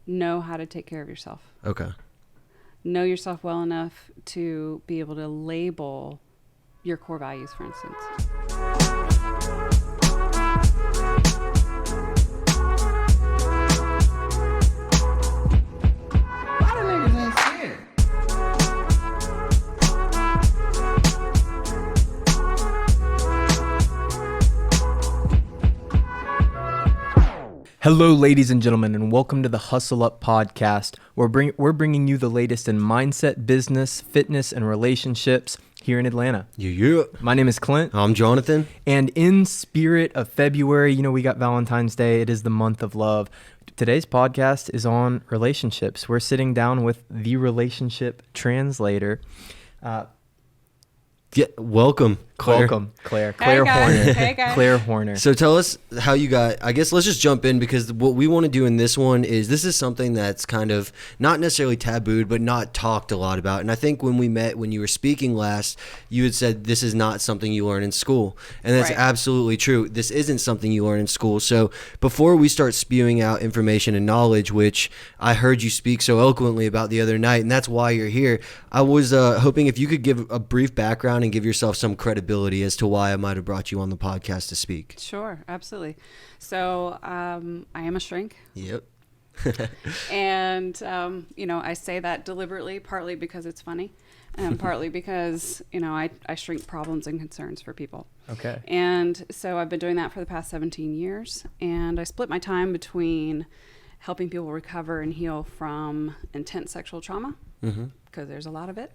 know how to take care of yourself. Okay. Know yourself well enough to be able to label your core values, for instance. Hello, ladies and gentlemen, and welcome to the Hustle Up podcast. We're bringing you the latest in mindset, business, fitness, and relationships here in Atlanta. Yeah. My name is Clint. I'm Jonathan. And in spirit of February, we got Valentine's Day. It is the month of love. Today's podcast is on relationships. We're sitting down with the relationship translator. Yeah, welcome, Claire. Welcome, Claire. Claire Horner. Hey, guys. Claire Horner. So tell us how you got, I guess let's just jump in, because what we want to do in this one is, this is something that's kind of not necessarily tabooed, but not talked a lot about. And I think when we met, when you were speaking last, you had said this is not something you learn in school. And that's Right. absolutely true. This isn't something you learn in school. So before we start spewing out information and knowledge, which I heard you speak so eloquently about the other night, and that's why you're here, I was hoping if you could give a brief background and give yourself some credibility as to why I might have brought you on the podcast to speak. Sure, absolutely. So I am a shrink. Yep. And, I say that deliberately, partly because it's funny and partly because, I shrink problems and concerns for people. Okay. And so I've been doing that for the past 17 years. And I split my time between helping people recover and heal from intense sexual trauma, because there's a lot of it,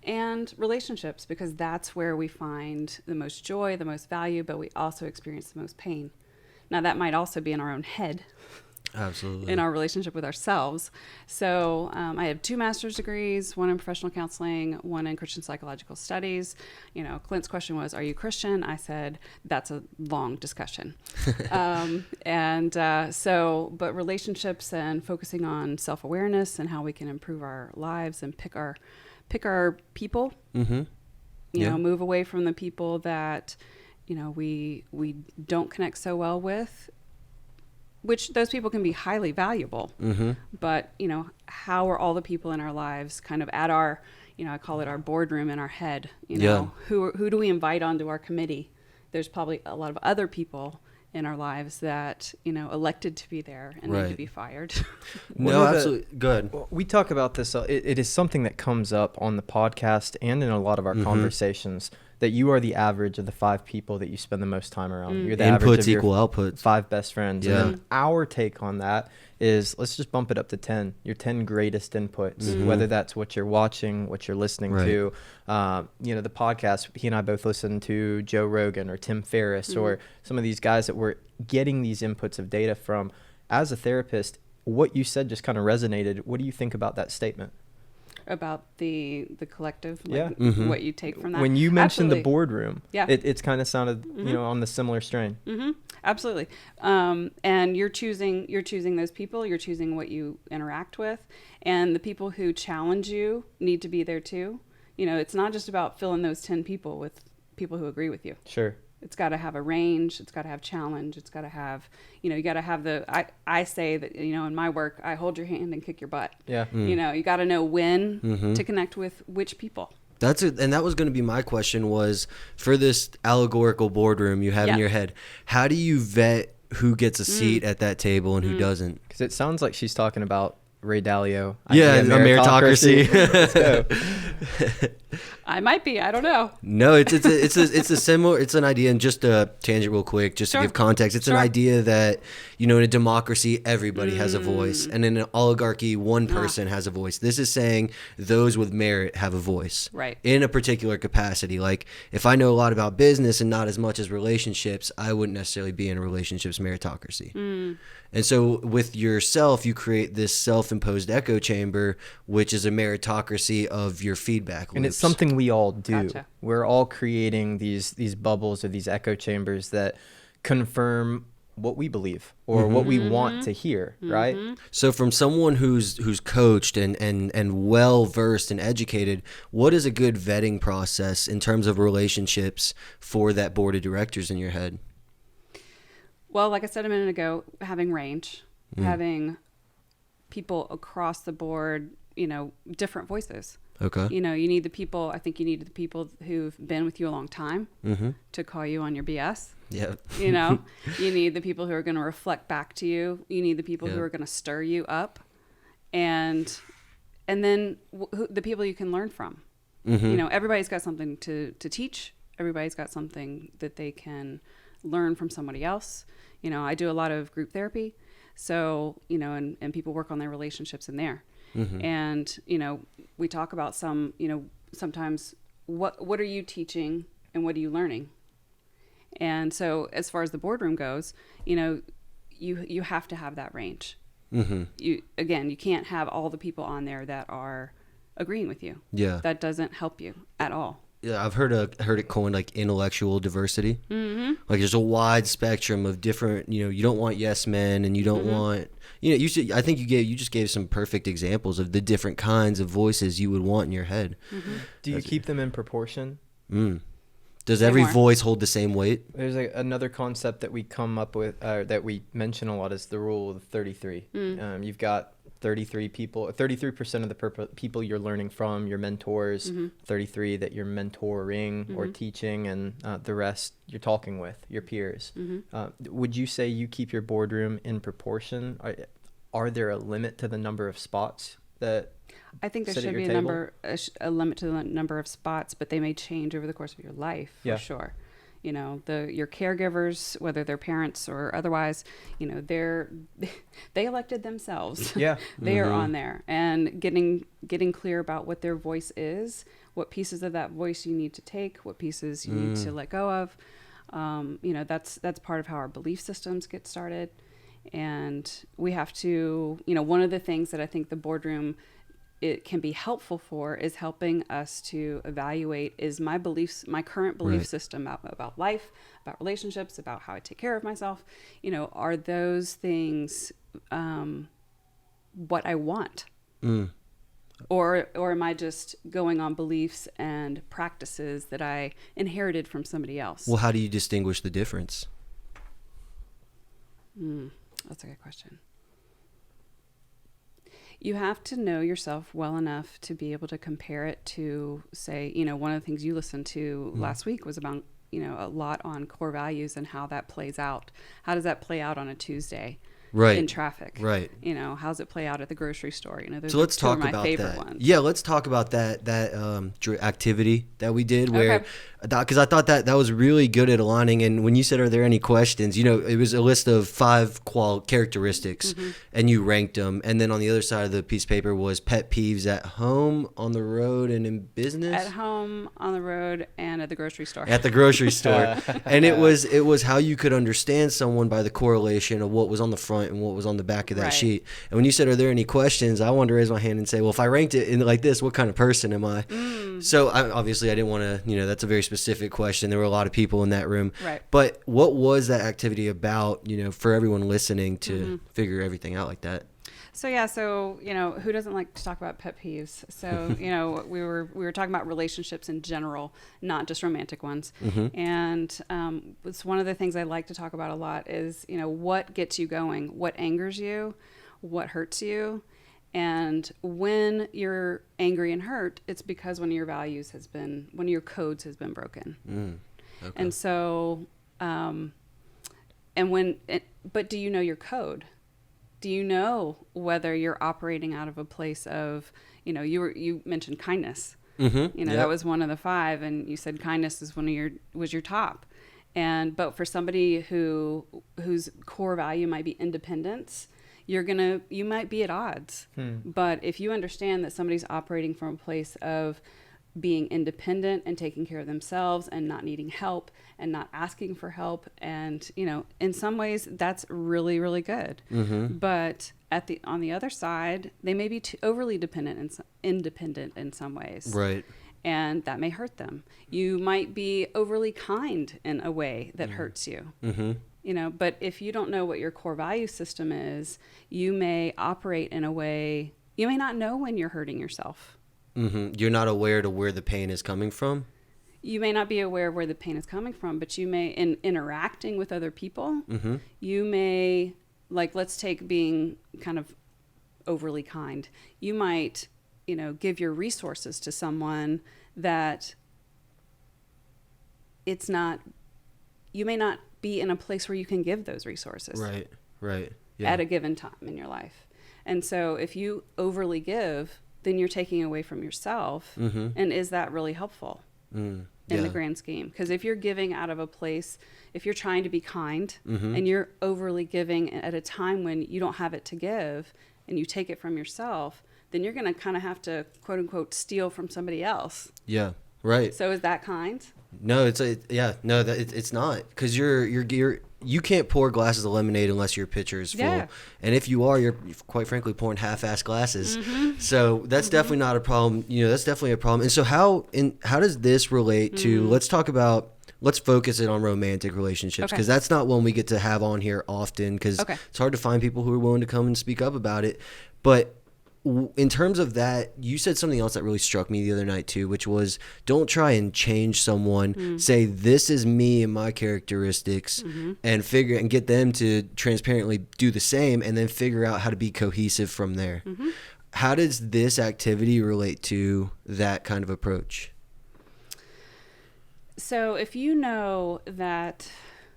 and relationships, because that's where we find the most joy, the most value, but we also experience the most pain. Now, that might also be in our own head. Absolutely. In our relationship with ourselves. So I have 2 master's degrees, one in professional counseling, one in Christian psychological studies. Clint's question was, are you Christian? I said, that's a long discussion. But relationships and focusing on self-awareness and how we can improve our lives and pick our people, move away from the people that, we don't connect so well with, which those people can be highly valuable. But, how are all the people in our lives kind of at our, I call it our boardroom in our head, who do we invite onto our committee? There's probably a lot of other people in our lives that, elected to be there and need to be fired. No, absolutely. Good. We talk about this. It is something that comes up on the podcast and in a lot of our conversations, that you are the average of the 5 people that you spend the most time around. You're the average of equal your outputs. 5 best friends. Yeah. And then our take on that is, let's just bump it up to 10. Your 10 greatest inputs, whether that's what you're watching, what you're listening to. The podcast, he and I both listen to Joe Rogan or Tim Ferriss or some of these guys that we're getting these inputs of data from. As a therapist, what you said just kind of resonated. What do you think about that statement? About the collective, what you take from that. When you mentioned Absolutely. the boardroom, it's kind of sounded, on the similar strain. Absolutely. And you're choosing those people, you're choosing what you interact with, and the people who challenge you need to be there too. It's not just about filling those 10 people with people who agree with you. Sure. It's got to have a range. It's got to have challenge. It's got to have, you got to have I say that, in my work, I hold your hand and kick your butt. Yeah. You got to know when to connect with which people. That's it. And that was going to be my question, was for this allegorical boardroom you have in your head, how do you vet who gets a seat at that table and who doesn't? Because it sounds like she's talking about Ray Dalio. Yeah, a meritocracy. Let's go. I might be. I don't know. No, it's a similar. It's an idea, and just a tangent real quick, just to give context. It's an idea that in a democracy everybody has a voice, and in an oligarchy one person has a voice. This is saying those with merit have a voice, right? In a particular capacity. Like if I know a lot about business and not as much as relationships, I wouldn't necessarily be in a relationships meritocracy. And so with yourself, you create this self-imposed echo chamber, which is a meritocracy of your feedback loops. And it's something we all do. Gotcha. We're all creating these bubbles or these echo chambers that confirm what we believe or what we want to hear, right? So from someone who's coached and well versed and educated, what is a good vetting process in terms of relationships for that board of directors in your head? Well, like I said a minute ago, having range, having people across the board, different voices. Okay. You need the people, I think you need the people who've been with you a long time to call you on your BS. Yeah. You need the people who are going to reflect back to you. You need the people who are going to stir you up, and then the people you can learn from. Everybody's got something to teach. Everybody's got something that they can learn from somebody else. I do a lot of group therapy. So, and people work on their relationships in there. And, we talk about sometimes what are you teaching and what are you learning? And so as far as the boardroom goes, you have to have that range. You can't have all the people on there that are agreeing with you. Yeah. That doesn't help you at all. Yeah, I've heard it coined like intellectual diversity. Like there's a wide spectrum of different, you don't want yes men, and you don't want, I think you just gave some perfect examples of the different kinds of voices you would want in your head. Do you keep them in proportion? Does every voice hold the same weight? There's another concept that we come up with, that we mention a lot, is the rule of 33. You've got 33 people, 33% of the people you're learning from, your mentors, 33 that you're mentoring or teaching, and the rest you're talking with, your peers. Would you say you keep your boardroom in proportion? Are there a limit to the number of spots that I think there should be a limit to the number of spots, but they may change over the course of your life, for sure. Your caregivers, whether they're parents or otherwise, they elected themselves. Yeah. They are on there, and getting clear about what their voice is, what pieces of that voice you need to take, what pieces you need to let go of. That's part of how our belief systems get started. And we have to, one of the things that I think the boardroom it can be helpful for is helping us to evaluate, is my current belief system about life, about relationships, about how I take care of myself, are those things what I want? Or am I just going on beliefs and practices that I inherited from somebody else? Well, how do you distinguish the difference? That's a good question. You have to know yourself well enough to be able to compare it to, say, one of the things you listened to last week was about, a lot on core values and how that plays out. How does that play out on a Tuesday? In traffic, how does it play out at the grocery store? Those so let's talk about that. Ones. Yeah, let's talk about that activity that we did, where because I thought that was really good at aligning. And when you said, "Are there any questions?" It was a list of 5 characteristics, and you ranked them. And then on the other side of the piece of paper was pet peeves at home, on the road, and in business. At home, on the road, and at the grocery store. At the grocery store, and it was how you could understand someone by the correlation of what was on the front and what was on the back of that sheet. And when you said, "Are there any questions?" I wanted to raise my hand and say, well, if I ranked it in like this, what kind of person am I? So obviously I didn't want to, that's a very specific question. There were a lot of people in that room. Right. But what was that activity about, for everyone listening to figure everything out like that? So who doesn't like to talk about pet peeves? So we were talking about relationships in general, not just romantic ones. And it's one of the things I like to talk about a lot is what gets you going, what angers you, what hurts you, and when you're angry and hurt, it's because one of your codes has been broken. Okay. And so, but do you know your code? Do you know whether you're operating out of a place of, you mentioned kindness. That was one of the 5, and you said kindness is was your top. But for somebody whose core value might be independence, you might be at odds. But if you understand that somebody's operating from a place of being independent and taking care of themselves and not needing help and not asking for help, and in some ways that's really, really good. But on the other side, they may be too overly independent in some ways, right? And that may hurt them. You might be overly kind in a way that hurts you. But if you don't know what your core value system is, you may operate in a way, you may not know when you're hurting yourself. You're not aware to where the pain is coming from? You may not be aware of where the pain is coming from, but you may, in interacting with other people, you may, let's take being kind of overly kind. You might, give your resources to someone that you may not be in a place where you can give those resources. Right. Yeah. At a given time in your life. And so if you overly give, then you're taking away from yourself. Mm-hmm. And is that really helpful in the grand scheme? Because if you're giving out of a place, if you're trying to be kind mm-hmm. and you're overly giving at a time when you don't have it to give and you take it from yourself, then you're going to kind of have to, quote unquote, steal from somebody else. Yeah. Right. So is that kind? No, it's not, because you can't pour glasses of lemonade unless your pitcher is full. Yeah. And if you are, you're quite frankly pouring half-assed glasses. Mm-hmm. So that's mm-hmm. definitely not a problem. That's definitely a problem. And so how does this relate to, mm-hmm. let's focus it on romantic relationships, because that's not one we get to have on here often, because it's hard to find people who are willing to come and speak up about it. But in terms of that, you said something else that really struck me the other night too, which was, don't try and change someone. Say, this is me and my characteristics, mm-hmm. and get them to transparently do the same, and then figure out how to be cohesive from there. Mm-hmm. How does this activity relate to that kind of approach? So if you know that,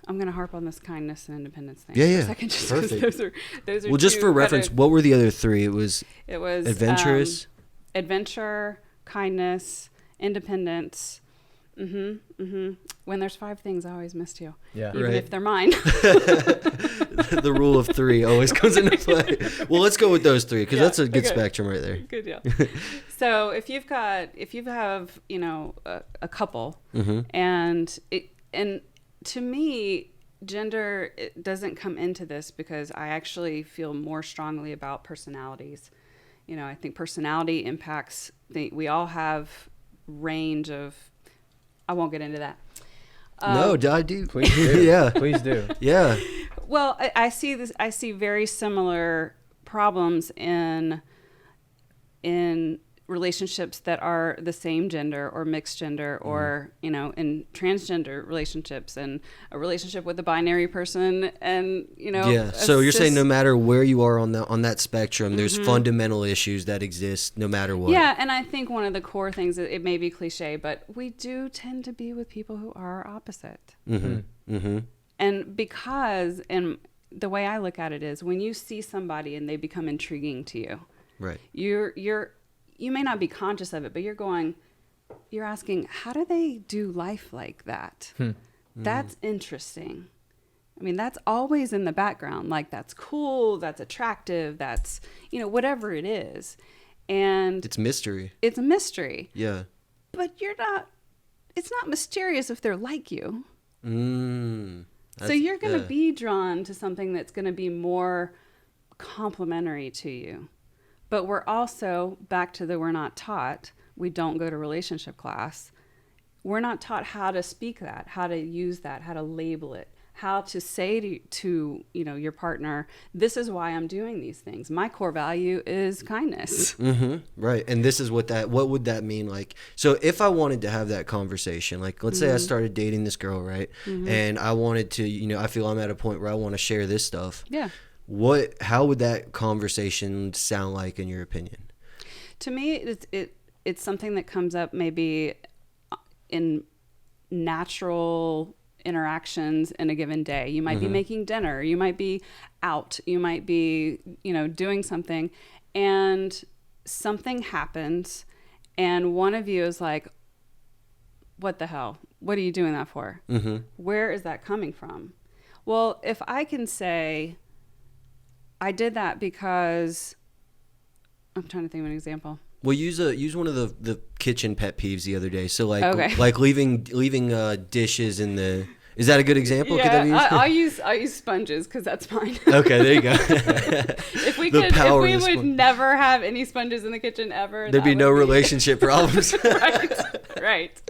I'm going to harp on this kindness and independence thing. Yeah. For a second, just perfect. Those are well, just for reference, what were the other three? It was adventurous, adventure, kindness, independence. Mm-hmm. Mm-hmm. When there's 5 things, I always missed you. Yeah. Even if they're mine. The rule of 3 always comes into play. Well, let's go with those 3, because that's a good spectrum right there. Good deal. So if you have a couple, mm-hmm. and to me, gender, it doesn't come into this, because I actually feel more strongly about personalities. I think personality impacts. We all have range of. I won't get into that. No, I do. Please do. Yeah, please do. Yeah. Well, I see this. I see very similar problems in relationships that are the same gender or mixed gender, or in transgender relationships, and a relationship with a binary person, and so you're saying no matter where you are on that spectrum, there's mm-hmm. fundamental issues that exist no matter what. Yeah. And I think one of the core things, it may be cliche, but we do tend to be with people who are opposite. Mm-hmm. Mm-hmm. And the way I look at it is, when you see somebody and they become intriguing to you, right, you may not be conscious of it, but you're asking, how do they do life like that? That's interesting. I mean, that's always in the background. Like, that's cool, that's attractive, that's, whatever it is. And it's mystery. It's a mystery. Yeah. But it's not mysterious if they're like you. So you're going to be drawn to something that's going to be more complementary to you. But we're also back to we're not taught. We don't go to relationship class. We're not taught how to speak that, how to use that, how to label it, how to say to your partner, this is why I'm doing these things. My core value is kindness. Mm-hmm. Right. And this is what would that mean? Like, so if I wanted to have that conversation, like, let's mm-hmm. say I started dating this girl, right? Mm-hmm. And I wanted to, I feel I'm at a point where I want to share this stuff. Yeah. How would that conversation sound like, in your opinion? To me, it's something that comes up maybe in natural interactions in a given day. You might mm-hmm. be making dinner, you might be out, you might be, doing something, and something happens, and one of you is like, what the hell? What are you doing that for? Mm-hmm. Where is that coming from? Well, if I can say, I did that because, I'm trying to think of an example. Well, use one of the kitchen pet peeves the other day. So like leaving dishes in the. Is that a good example? Yeah, could that be I'll use sponges, because that's mine. Okay, there you go. If we would never have any sponges in the kitchen ever, there'd be no relationship problems. Right.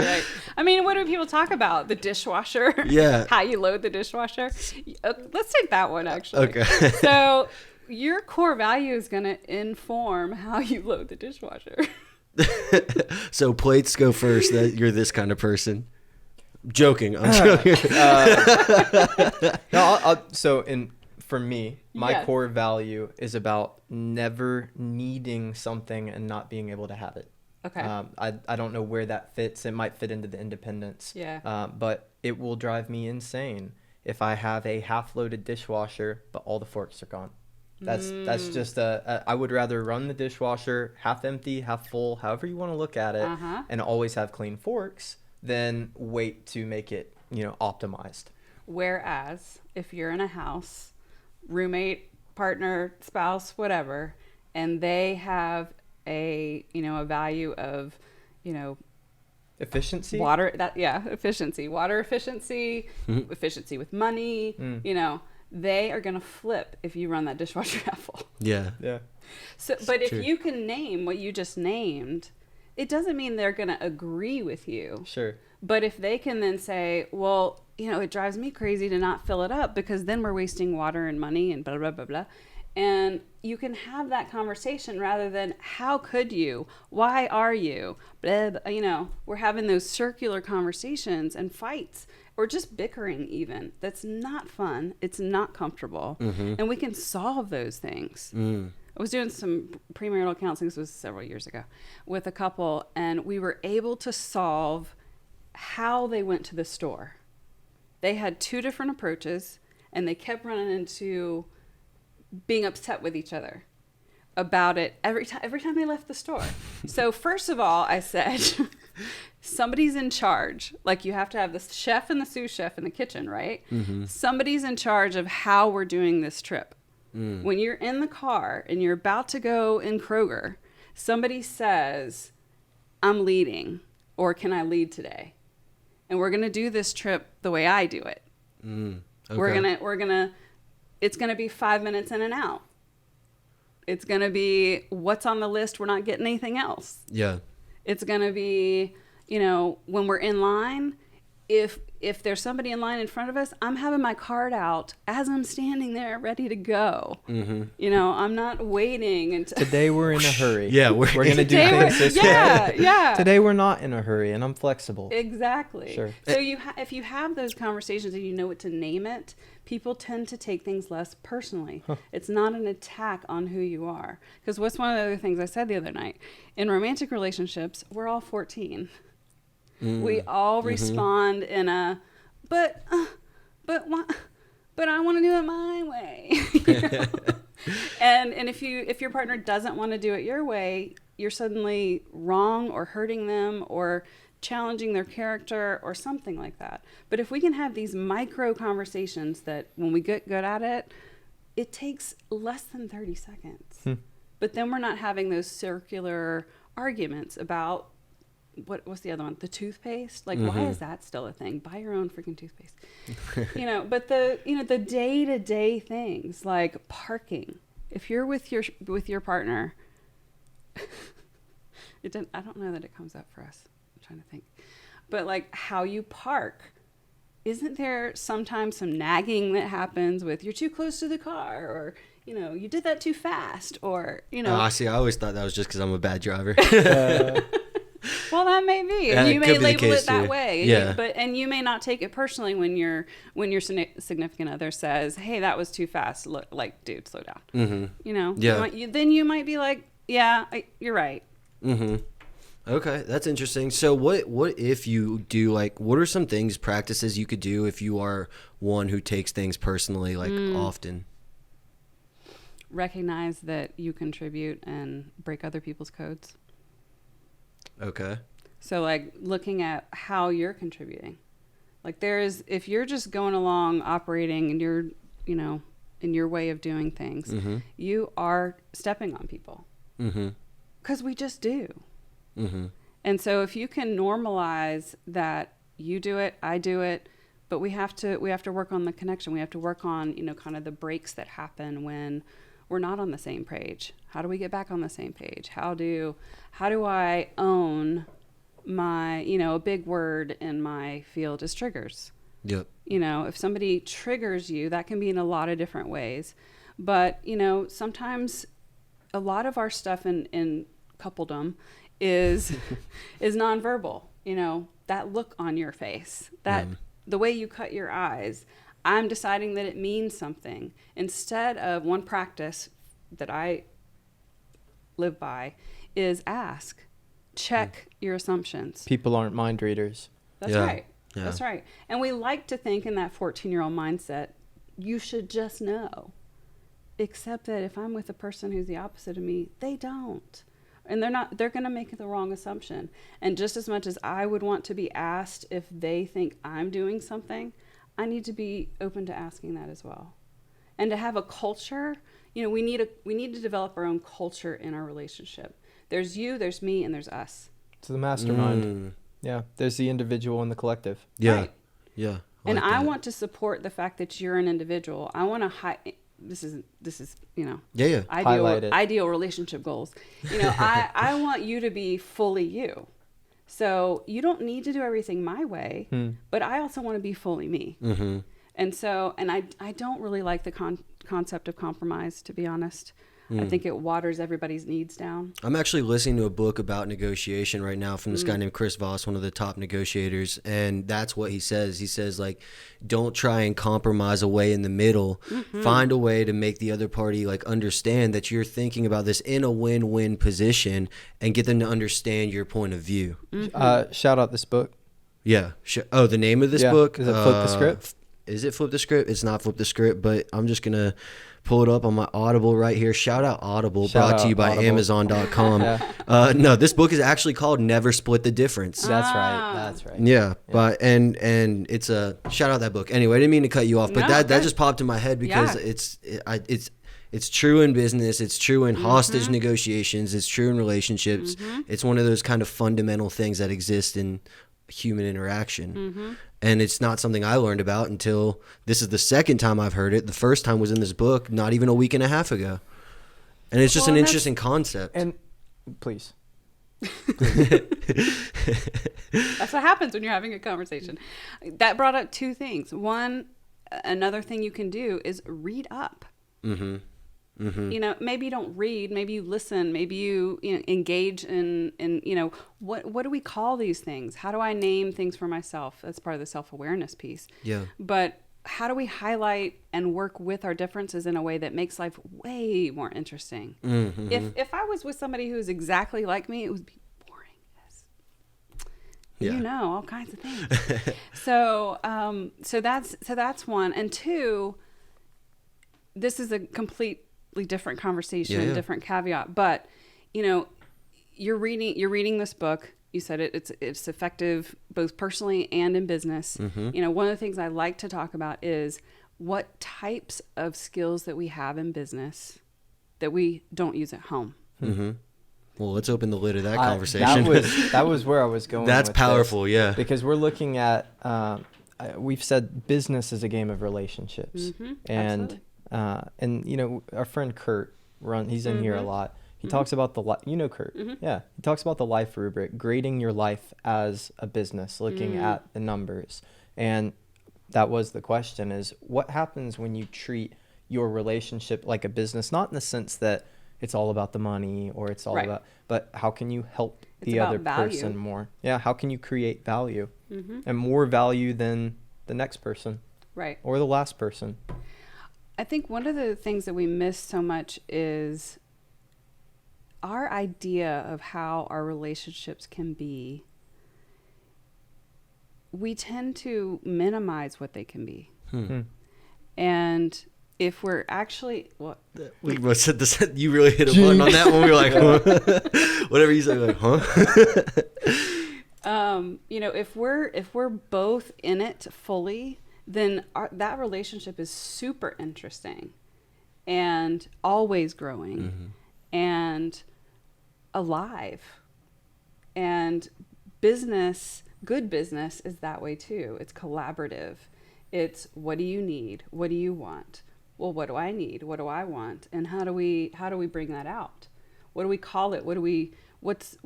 I mean, what do people talk about? The dishwasher. Yeah. How you load the dishwasher. Let's take that one, actually. Okay. So your core value is going to inform how you load the dishwasher. So plates go first. That you're this kind of person. Joking. I'm joking. No, so for me, my Yes. core value is about never needing something and not being able to have it. Okay. I don't know where that fits. It might fit into the independence. Yeah. But it will drive me insane if I have a half-loaded dishwasher, but all the forks are gone. That's just I would rather run the dishwasher half empty, half full, however you want to look at it, and always have clean forks than wait to make it, optimized. Whereas if you're in a house, roommate, partner, spouse, whatever, and they have a value of, efficiency, efficiency, water efficiency, efficiency with money, they are going to flip if you run that dishwasher half full. Yeah. So, but if you can name what you just named, it doesn't mean they're going to agree with you. Sure. But if they can then say, well, it drives me crazy to not fill it up because then we're wasting water and money and blah, blah, blah, blah. And you can have that conversation rather than, how could you? Why are you? Blah, blah, we're having those circular conversations and fights or just bickering even. That's not fun. It's not comfortable. And we can solve those things. I was doing some premarital counseling, this was several years ago, with a couple, and we were able to solve how they went to the store. They had two different approaches, and they kept running into being upset with each other about it every time they left the store. So first of all, I said, somebody's in charge. Like, you have to have the chef and the sous chef in the kitchen, right? Somebody's in charge of how we're doing this trip. When you're in the car and you're about to go in Kroger, somebody says, I'm leading, or can I lead today? And we're going to do this trip the way I do it. Okay. It's going to be 5 minutes in and out. It's going to be what's on the list. We're not getting anything else. Yeah. It's going to be, when we're in line, if there's somebody in line in front of us, I'm having my card out as I'm standing there ready to go. I'm not waiting until today we're in a hurry. Yeah, we're going to do things this way. Yeah. Today we're not in a hurry, and I'm flexible. Exactly. Sure. So if you have those conversations and you know what to name it, people tend to take things less personally. It's not an attack on who you are. Because what's one of the other things I said the other night? In romantic relationships, we're all 14. We all respond in a, but I want to do it my way. And if your partner doesn't want to do it your way, you're suddenly wrong or hurting them or challenging their character or something like that. But if we can have these micro conversations that when we get good at it, it takes less than 30 seconds. But then we're not having those circular arguments about what's the other one? The toothpaste? Like, why is that still a thing? Buy your own freaking toothpaste. But the day-to-day things like parking. If you're with your partner, I don't know that it comes up for us. I'm trying to think. But like how you park. Isn't there sometimes some nagging that happens with you're too close to the car, or you did that too fast, or Oh, see, I always thought that was just because I'm a bad driver. Well, that may be. Yeah, you may label it that too. way. Yeah. And you may not take it personally when your significant other says, "Hey, that was too fast." Look, like, dude, slow down. Yeah. Then you might be like, "Yeah, you're right." Okay, that's interesting. So what if you do, like, what are some practices you could do if you are one who takes things personally, like, often? Recognize that you contribute and break other people's codes. Okay. So, like, looking at how you're contributing. Like, if you're just going along operating and you're, in your way of doing things, you are stepping on people. Because we just do. And so if you can normalize that you do it, I do it, but we have to work on the connection. We have to work on, kind of the breaks that happen when we're not on the same page. How do we get back on the same page? How do I own my, a big word in my field is triggers. Yep. If somebody triggers you, that can be in a lot of different ways. But, sometimes a lot of our stuff in coupledom is nonverbal. That look on your face, that the way you cut your eyes. I'm deciding that it means something. Instead of one practice that I live by is ask, check your assumptions. People aren't mind readers. That's right. Yeah. That's right. And we like to think in that 14-year-old mindset, you should just know. Except that if I'm with a person who's the opposite of me, they don't. And they're going to make the wrong assumption. And just as much as I would want to be asked if they think I'm doing something, I need to be open to asking that as well. And to have a culture, we need to develop our own culture in our relationship. There's you, there's me, and there's us. It's the mastermind. Yeah. There's the individual and the collective. Yeah. Right. Yeah. I want to support the fact that you're an individual. I want to this is ideal relationship goals. I want you to be fully you. So you don't need to do everything my way, but I also want to be fully me. Mm-hmm. And I don't really like the concept of compromise, to be honest. I think it waters everybody's needs down. I'm actually listening to a book about negotiation right now from this guy named Chris Voss, one of the top negotiators. And that's what he says. He says, like, don't try and compromise away in the middle. Mm-hmm. Find a way to make the other party understand that you're thinking about this in a win-win position and get them to understand your point of view. Mm-hmm. Shout out this book. Yeah. The name of this book? Is it Flip the Script? Is it Flip the Script? It's not Flip the Script, but I'm just going to pull it up on my Audible right here. Shout out Audible, brought to you by Amazon.com. Yeah. No, this book is actually called Never Split the Difference. That's right. Yeah. But and it's a shout out that book. Anyway, I didn't mean to cut you off, but that just popped in my head because it's true in business, it's true in hostage negotiations, it's true in relationships. It's one of those kind of fundamental things that exist in human interaction. And it's not something I learned about until this is the second time I've heard it. The first time was in this book not even a week and a half ago. And it's just an interesting concept. And please. That's what happens when you're having a conversation. That brought up two things. One, another thing you can do is read up. Maybe you don't read, maybe you listen, maybe you engage in what do we call these things? How do I name things for myself? That's part of the self-awareness piece. Yeah. But how do we highlight and work with our differences in a way that makes life way more interesting? If I was with somebody who's exactly like me, it would be boring as all kinds of things. So that's one. And two, this is a completely different conversation, different caveat, but you're reading this book. You said it's effective both personally and in business. One of the things I like to talk about is what types of skills that we have in business that we don't use at home. Well, let's open the lid of that conversation. That was where I was going. That's with powerful. this, yeah, because we're looking at we've said business is a game of relationships. Absolutely. And our friend Kurt he's in here a lot. He talks about Kurt. Yeah. He talks about the life rubric, grading your life as a business, looking at the numbers. And that was the question, is what happens when you treat your relationship like a business, not in the sense that it's all about the money or it's all about, but how can you help the other person more? Yeah. How can you create value and more value than the next person? Right. Or the last person. I think one of the things that we miss so much is our idea of how our relationships can be. We tend to minimize what they can be. And if we're actually we said this, you really hit a button on that one. We were like, huh? Whatever you say, like, huh? If we're both in it fully, then that relationship is super interesting and always growing and alive. And good business is that way too. It's collaborative. It's what do you need? What do you want? Well, what do I need? What do I want? And how do we bring that out? What do we call it? What's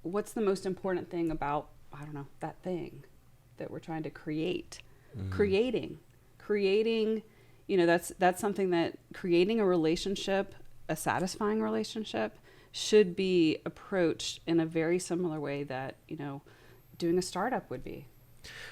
the most important thing about, I don't know, that thing that we're trying to create? Creating, that's something that creating a relationship, a satisfying relationship, should be approached in a very similar way that, doing a startup would be.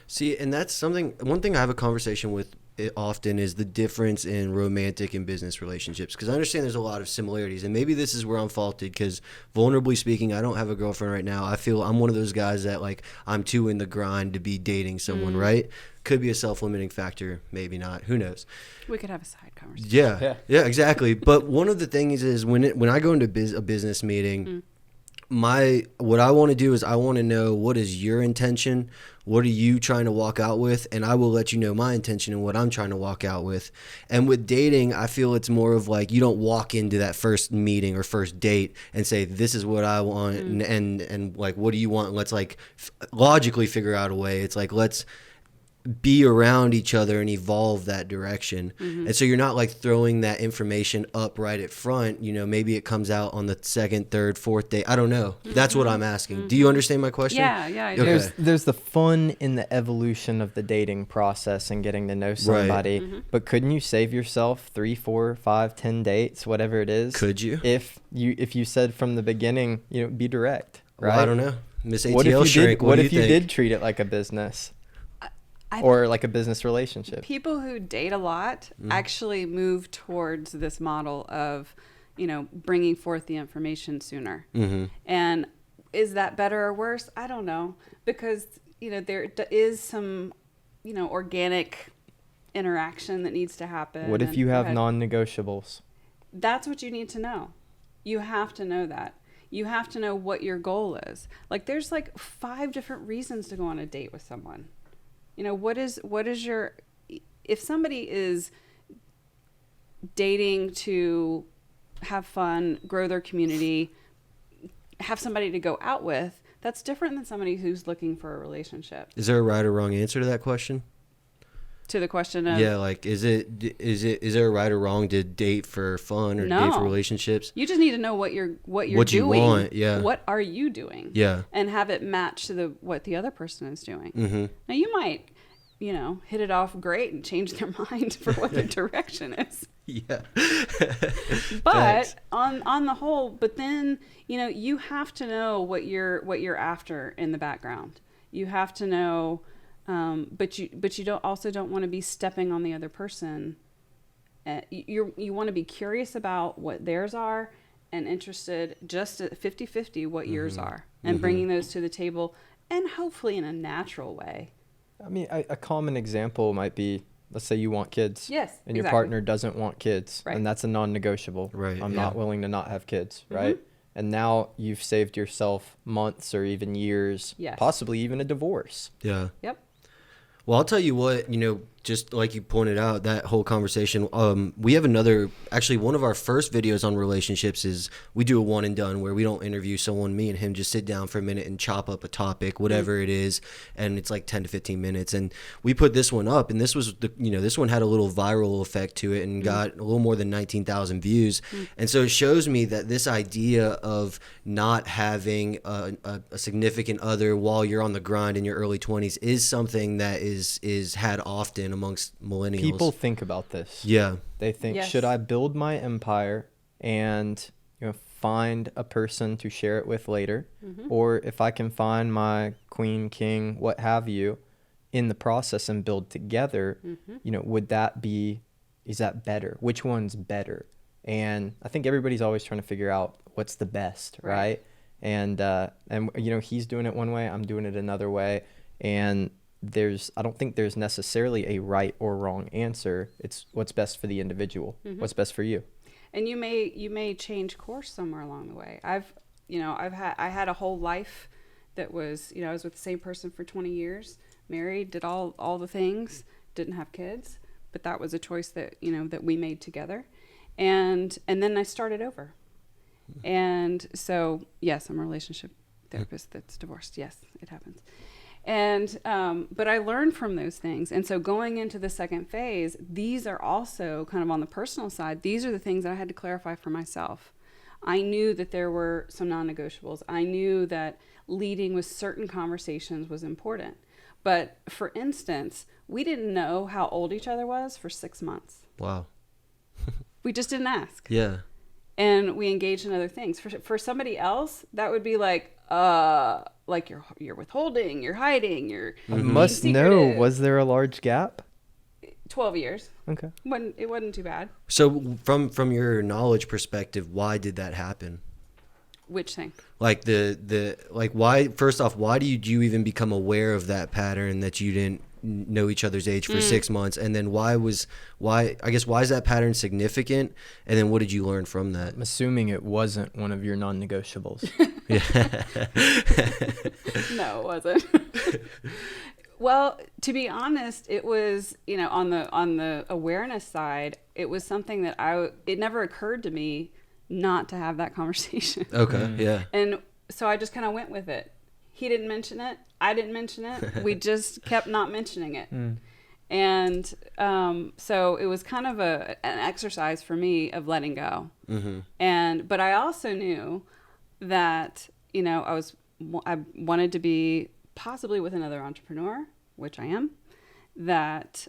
See, and that's something, one thing I have a conversation with it often is the difference in romantic and business relationships. Because I understand there's a lot of similarities, and maybe this is where I'm faulted, because vulnerably speaking, I don't have a girlfriend right now. I feel I'm one of those guys that, like, I'm too in the grind to be dating someone, right? Could be a self-limiting factor, maybe not. Who knows? We could have a side conversation. Yeah, exactly. But one of the things is when I go into a business meeting, what I want to do is I want to know, what is your intention? What are you trying to walk out with? And I will let you know my intention and what I'm trying to walk out with. And with dating, I feel it's more of like, you don't walk into that first meeting or first date and say, this is what I want. And like, what do you want? Let's like logically figure out a way. It's like, let's be around each other and evolve that direction. And so you're not like throwing that information up right at front. You know, maybe it comes out on the second, third, fourth day. I don't know. That's what I'm asking. Do you understand my question? Yeah, I do. Okay. There's the fun in the evolution of the dating process and getting to know somebody. But couldn't you save yourself 3, 4, 5, 10 dates, whatever it is? Could you? If you said from the beginning, be direct, right? Well, I don't know. Miss ATL shrink. What if you did treat it like a business? Or like a business relationship. People who date a lot actually move towards this model of, bringing forth the information sooner. And is that better or worse? I don't know. Because, there is some, organic interaction that needs to happen. What if you have non-negotiables? That's what you need to know. You have to know that. You have to know what your goal is. Like, there's like 5 different reasons to go on a date with someone. What is your, if somebody is dating to have fun, grow their community, have somebody to go out with, that's different than somebody who's looking for a relationship. Is there a right or wrong answer to that question? To the question of, like, is there a right or wrong to date for fun or date for relationships? You just need to know what you're what doing. You want, yeah. What are you doing? Yeah. And have it match to what the other person is doing. Now you might, hit it off great and change their mind for what the direction is. Yeah. But on the whole, but then, you have to know what you're after in the background. You have to know, but you don't want to be stepping on the other person. You want to be curious about what theirs are and interested just at 50-50 what yours are, and bringing those to the table, and hopefully in a natural way. I mean, a common example might be, let's say you want kids. Yes, and your partner doesn't want kids. Right. And that's a non-negotiable. Right. I'm not willing to not have kids. Right. And now you've saved yourself months or even years, possibly even a divorce. Yeah. Yep. Well, I'll tell you what, just like you pointed out, that whole conversation, we have actually one of our first videos on relationships is we do a one and done where we don't interview someone. Me and him just sit down for a minute and chop up a topic, whatever it is. And it's like 10 to 15 minutes. And we put this one up, and this was, this one had a little viral effect to it and got a little more than 19,000 views. And so it shows me that this idea of not having a significant other while you're on the grind in your early 20s is something that is had often amongst millennials. People think about this. Yeah. They think, should I build my empire and find a person to share it with later? Or if I can find my queen, king, what have you, in the process and build together, is that better? Which one's better? And I think everybody's always trying to figure out what's the best, right? And he's doing it one way, I'm doing it another way. And I don't think there's necessarily a right or wrong answer. It's what's best for the individual. What's best for you. And you may change course somewhere along the way. I had a whole life that was, I was with the same person for 20 years, married, did all the things, didn't have kids, but that was a choice that, that we made together. And then I started over. And so, yes, I'm a relationship therapist that's divorced. Yes, it happens. And but I learned from those things. And so going into the second phase, these are also kind of on the personal side. These are the things that I had to clarify for myself. I knew that there were some non-negotiables. I knew that leading with certain conversations was important. But for instance, we didn't know how old each other was for 6 months. Wow. We just didn't ask. Yeah. and we engaged in other things. For somebody else, that would be like you're withholding, you're hiding, you're I being must know, secretive. was there a large gap? 12 years. Okay. It wasn't too bad. So from your knowledge perspective, why did that happen? Which thing? Like why, first off, why did you even become aware of that pattern that you didn't know each other's age for 6 months? And then why is that pattern significant? And then what did you learn from that? I'm assuming it wasn't one of your non-negotiables. No, it wasn't. Well, to be honest, it was, on the awareness side, it was something that it never occurred to me not to have that conversation. Okay. Yeah. And so I just kind of went with it. He didn't mention it. I didn't mention it. We just kept not mentioning it. And so it was kind of an exercise for me of letting go. But I also knew that, I wanted to be possibly with another entrepreneur, which I am, that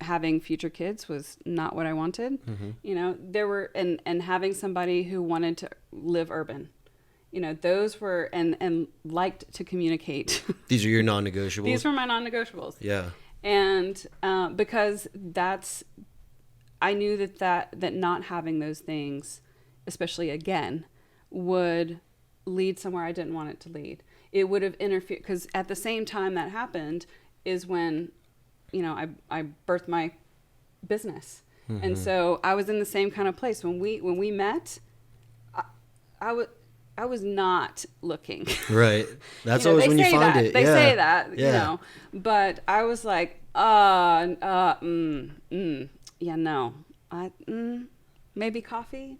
having future kids was not what I wanted. There were, and having somebody who wanted to live urban, those were, and liked to communicate. These are your non-negotiables? These were my non-negotiables. Yeah. And because I knew that not having those things, especially again, would lead somewhere I didn't want it to lead. It would have interfered, because at the same time that happened is when, I birthed my business. And so I was in the same kind of place. When we met, I was not looking. Right. That's always when you find it. They yeah. say that, but I was like, yeah, no, maybe coffee.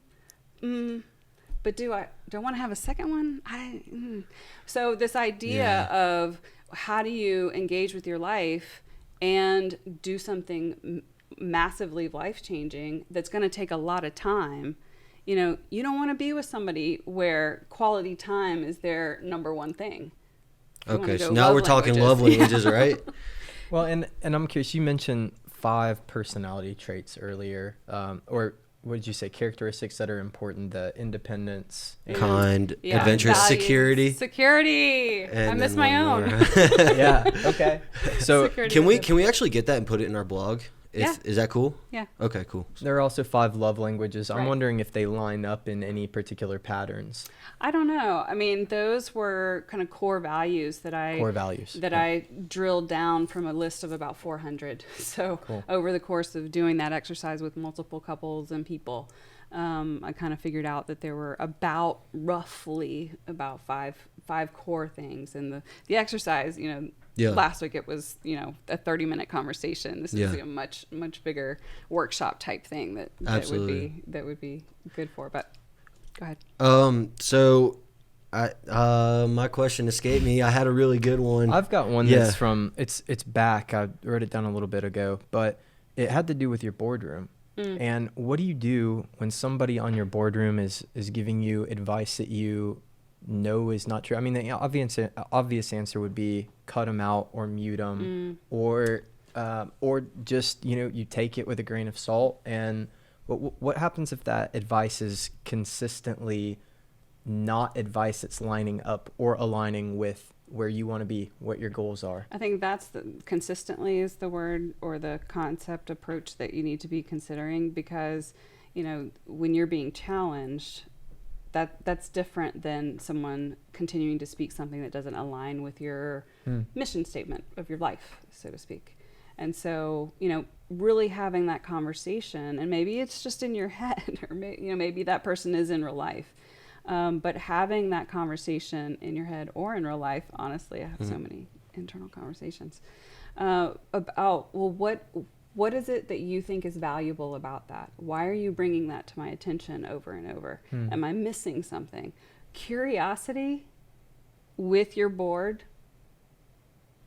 But do I want to have a second one? So this idea of how do you engage with your life and do something massively life-changing that's going to take a lot of time. You don't want to be with somebody where quality time is their number one thing. Okay, so now we're talking love languages, right? Well, and I'm curious, you mentioned 5 personality traits earlier, or what did you say, characteristics that are important, the independence, kind, adventurous, values, security. I miss my own. Yeah, okay. So can we actually get that and put it in our blog? Is that cool? Yeah. Okay, cool. There are also 5 love languages. I'm Right. wondering if they line up in any particular patterns. I don't know. I mean, those were kind of core values that I drilled down from a list of about 400. So Cool. Over the course of doing that exercise with multiple couples and people, I kind of figured out that there were roughly about five core things. And the exercise, last week it was, a 30-minute conversation. This is a much, much bigger workshop type thing that would be good for. But go ahead. So my question escaped me. I had a really good one. I've got one that's from, it's back. I wrote it down a little bit ago, but it had to do with your boardroom. And what do you do when somebody on your boardroom is giving you advice that you know is not true? I mean, the obvious answer would be cut them out or mute them, or just, you take it with a grain of salt. And what happens if that advice is consistently not advice that's lining up or aligning with where you want to be, what your goals are? I think consistently is the word or the concept approach that you need to be considering, because, when you're being challenged, that's different than someone continuing to speak something that doesn't align with your mission statement of your life, so to speak. And so, really having that conversation, and maybe it's just in your head, or maybe that person is in real life. But having that conversation in your head or in real life, honestly, I have so many internal conversations about, well, what is it that you think is valuable about that? Why are you bringing that to my attention over and over? Am I missing something? Curiosity with your board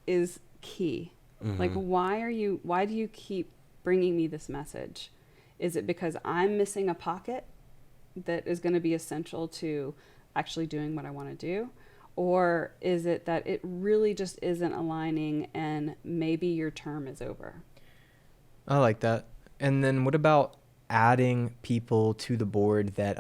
is key. Like, why do you keep bringing me this message? Is it because I'm missing a pocket that is going to be essential to actually doing what I want to do? Or is it that it really just isn't aligning and maybe your term is over? I like that. And then what about adding people to the board that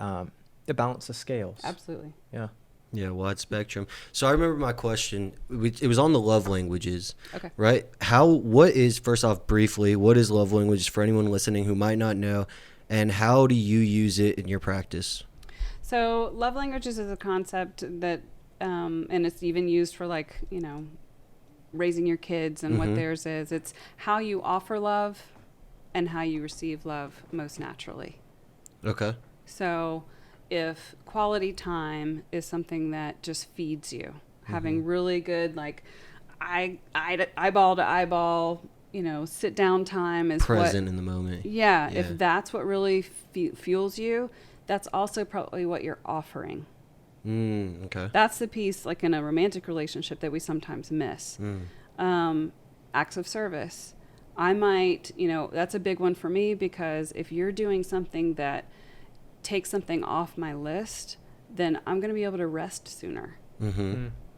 balance the scales. Absolutely. Yeah. Yeah, wide spectrum. So I remember my question. It was on the love languages. Okay. Right? First off, briefly, what is love languages for anyone listening who might not know, and how do you use it in your practice? So love languages is a concept that, and it's even used for like, raising your kids and what theirs is. It's how you offer love and how you receive love most naturally. Okay. So if quality time is something that just feeds you, having really good, like eyeball to eyeball, sit down time is present in the moment. Yeah. If that's what really fuels you, that's also probably what you're offering. Okay. That's the piece, like in a romantic relationship, that we sometimes miss. Acts of service. I might, that's a big one for me, because if you're doing something that takes something off my list, then I'm going to be able to rest sooner.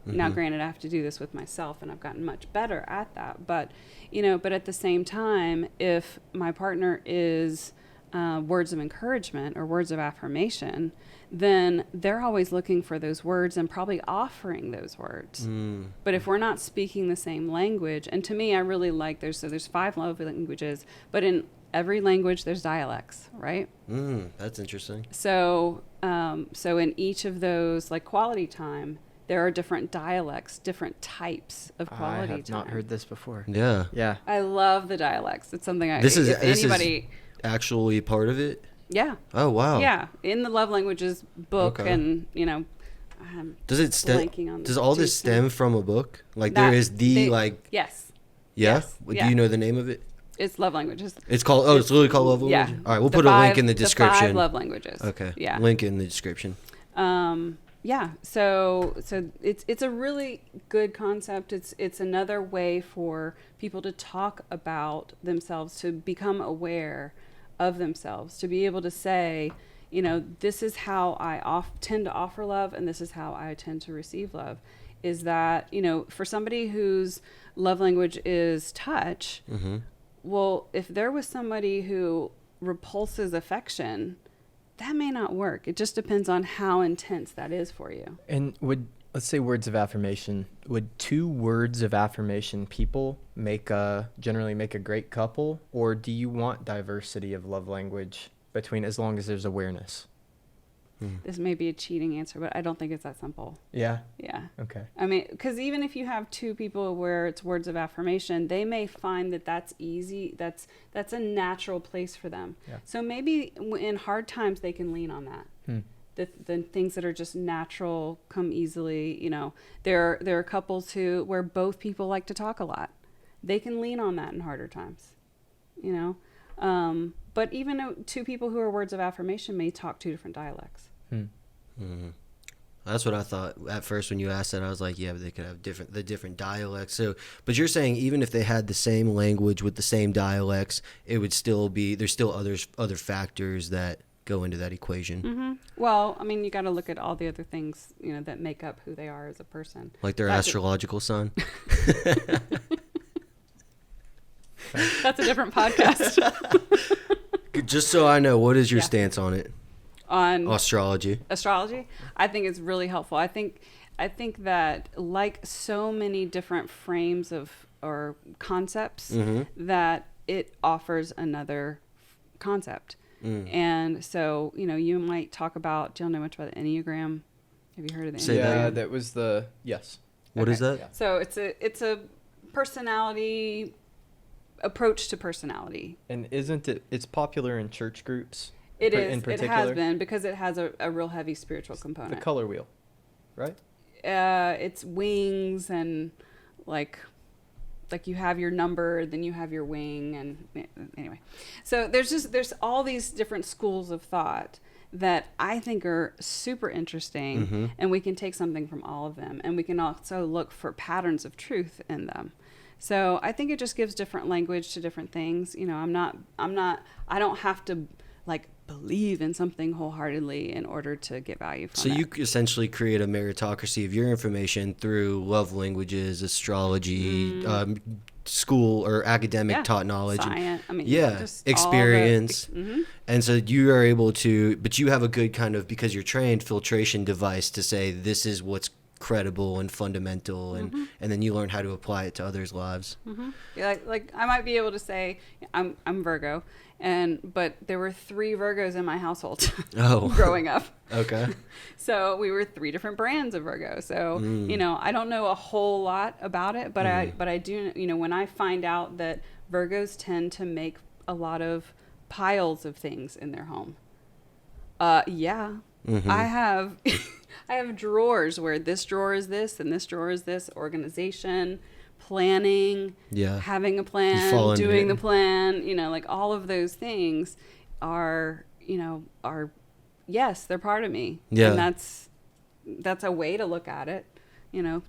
Now, granted, I have to do this with myself, and I've gotten much better at that. But, but at the same time, if my partner is words of encouragement or words of affirmation, then they're always looking for those words and probably offering those words. But if we're not speaking the same language, and to me, I really like there's 5 love languages, but in every language there's dialects, right? That's interesting. So in each of those, like quality time, there are different dialects, different types of quality time. I have not heard this before. Yeah. Yeah. I love the dialects. It's something This is actually part of it? Yeah. Oh, wow. Yeah. In the love languages book, and, does it does all this stem from a book? Like there is Yes. Yeah? Yes. Do you know the name of it? It's love languages. It's literally called love languages? Yeah. All right, we'll put a link in the description. The 5 love languages. Okay. Yeah. Link in the description. Yeah. So it's a really good concept. It's another way for people to talk about themselves, to become aware of themselves, to be able to say, this is how I tend to offer love, and this is how I tend to receive love. Is that, for somebody whose love language is touch, well, if there was somebody who repulses affection, that may not work. It just depends on how intense that is for you. And let's say words of affirmation, would 2 words of affirmation people generally make a great couple, or do you want diversity of love language between, as long as there's awareness? This may be a cheating answer, but I don't think it's that simple. Yeah. Yeah. Okay. I mean, because even if you have 2 people where it's words of affirmation, they may find that that's easy. That's a natural place for them. Yeah. So maybe in hard times they can lean on that. The things that are just natural come easily. There are couples where both people like to talk a lot. They can lean on that in harder times. But even 2 people who are words of affirmation may talk 2 different dialects. That's what I thought at first when you asked that. I was like, yeah, but they could have different dialects. So, but you're saying even if they had the same language with the same dialects, it would still be, there's still other factors that go into that equation. Well, I mean, you got to look at all the other things, that make up who they are as a person. Like their astrological sign. That's a different podcast. Just so I know, what is your stance on it? On astrology. I think it's really helpful. I think that, like so many different frames or concepts, that it offers another concept. And so, you might talk about, do you know much about the Enneagram? Have you heard of the Enneagram? Yeah, that was yes. What is that? Yeah. So it's a personality approach to personality. And it's popular in church groups? It is. In particular? It has been, because it has a real heavy spiritual component. The color wheel, right? It's wings, and like you have your number, then you have your wing, and anyway. So there's all these different schools of thought that I think are super interesting, and we can take something from all of them, and we can also look for patterns of truth in them. So I think it just gives different language to different things. I don't have to believe in something wholeheartedly in order to get value from it. So you essentially create a meritocracy of your information through love languages, astrology, school or academic taught knowledge. Science. I mean, just experience. And so you are able to, but you have a good kind of, because you're trained, filtration device to say this is what's credible and fundamental, and then you learn how to apply it to others' lives. Yeah, like I might be able to say I'm Virgo, but there were 3 Virgos in my household growing up. Okay. So we were 3 different brands of Virgo. So I don't know a whole lot about it, but I do. When I find out that Virgos tend to make a lot of piles of things in their home. I have I have drawers where this drawer is this and this drawer is this. Organization, planning, having a plan, doing the plan, like all of those things are yes, they're part of me. And that's a way to look at it.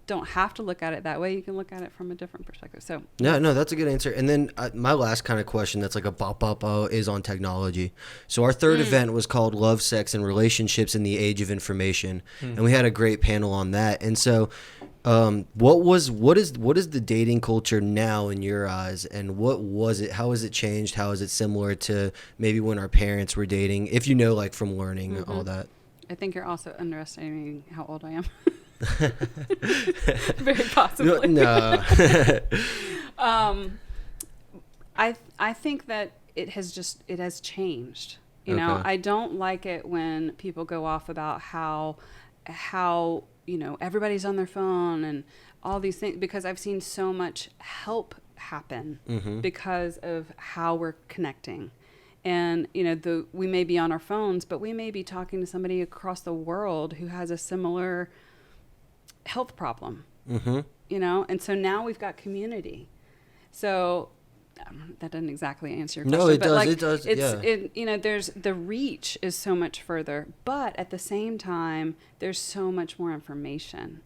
Don't have to look at it that way. You can look at it from a different perspective. So no, that's a good answer. And then my last kind of question that's like a bop is on technology. So our third event was called Love, Sex, and Relationships in the Age of Information, and we had a great panel on that. And so, what is the dating culture now in your eyes, and what was it? How has it changed? How is it similar to maybe when our parents were dating? If like from learning all that. I think you're also underestimating how old I am. Very possibly. No. I think that it has changed. I don't like it when people go off about how everybody's on their phone and all these things, because I've seen so much help happen because of how we're connecting. And we may be on our phones, but we may be talking to somebody across the world who has a similar health problem, and so now we've got community. So that doesn't exactly answer your question. No, it but does. It does. There's the reach is so much further, but at the same time, there's so much more information.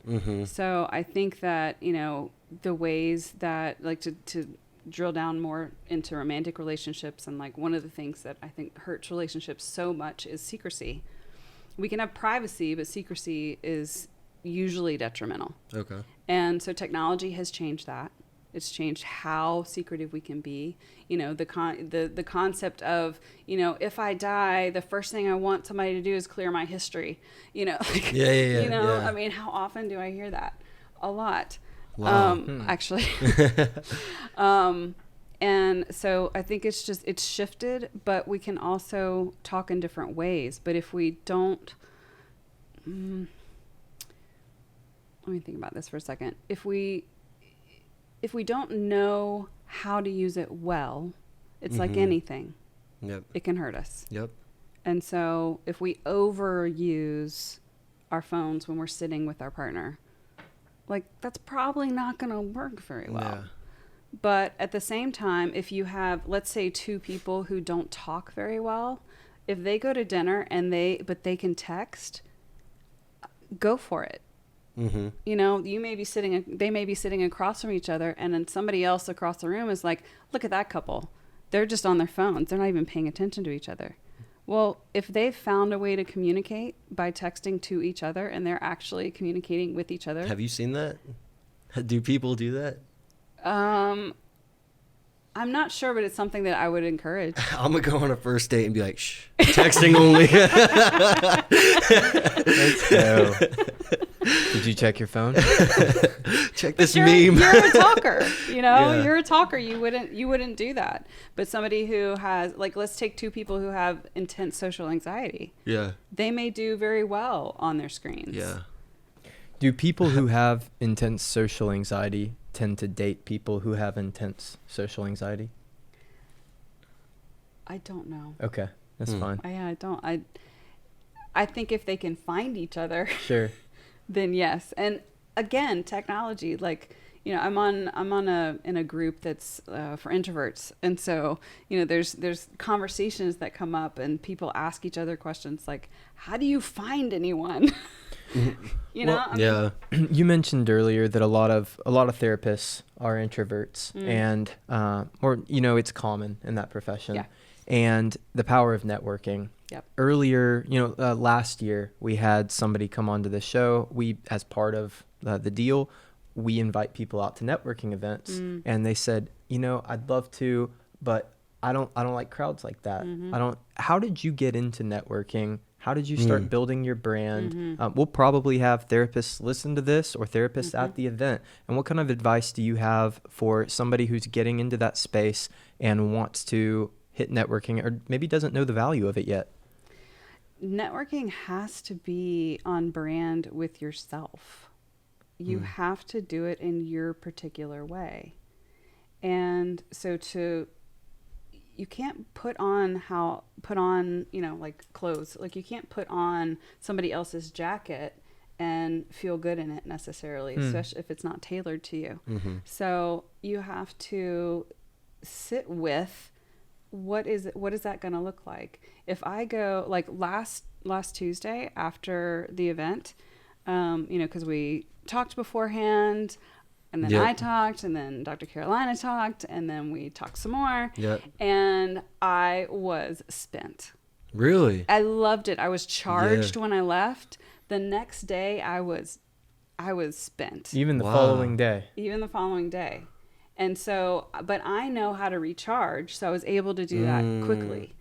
So I think that the ways that to drill down more into romantic relationships, and one of the things that I think hurts relationships so much is secrecy. We can have privacy, but secrecy is usually detrimental. Okay. And so technology has changed that. It's changed how secretive we can be. The concept of, if I die, the first thing I want somebody to do is clear my history. I mean, how often do I hear that? A lot. Wow. Actually. And so I think it's shifted, but we can also talk in different ways. But if we don't, let me think about this for a second. If we don't know how to use it well, it's like anything. Yep. It can hurt us. Yep. And so if we overuse our phones when we're sitting with our partner, that's probably not going to work very well. Yeah. But at the same time, if you have, let's say, 2 people who don't talk very well, if they go to dinner but they can text, go for it. They may be sitting across from each other, and then somebody else across the room is like, look at that couple. They're just on their phones. They're not even paying attention to each other. Well, if they've found a way to communicate by texting to each other and they're actually communicating with each other. Have you seen that? Do people do that? I'm not sure, but it's something that I would encourage. I'm going to go on a first date and be like, shh, texting only. Let's go. Did you check your phone? Check this you're, meme. You're a talker, Yeah. You're a talker. You wouldn't do that. But somebody who has, let's take 2 people who have intense social anxiety. Yeah. They may do very well on their screens. Yeah. Do people who have intense social anxiety tend to date people who have intense social anxiety? I don't know. Okay, that's fine. I don't. I think if they can find each other, Sure. then yes. And again, technology, I'm in a group that's for introverts, and so there's conversations that come up, and people ask each other questions like, "How do you find anyone?" Yeah. You mentioned earlier that a lot of therapists are introverts, and it's common in that profession. Yeah. And the power of networking. Yep. Earlier, last year we had somebody come onto the show. We, as part of the deal, we invite people out to networking events, and they said, I'd love to, but I don't like crowds like that. How did you get into networking? How did you start building your brand? We'll probably have therapists listen to this, or therapists at the event. And what kind of advice do you have for somebody who's getting into that space and wants to hit networking, or maybe doesn't know the value of it yet? Networking has to be on brand with yourself. You have to do it in your particular way. And so you can't put on, like clothes. Like you can't put on somebody else's jacket and feel good in it necessarily, especially if it's not tailored to you. So you have to sit with, what is that going to look like? If I go like last Tuesday after the event, because we talked beforehand, and then I talked, and then Dr. Carolina talked, and then we talked some more. And I was spent. Really? I loved it. I was charged when I left. The next day I was spent. Even the following day. Even the following day. And so, but I know how to recharge, so I was able to do that quickly.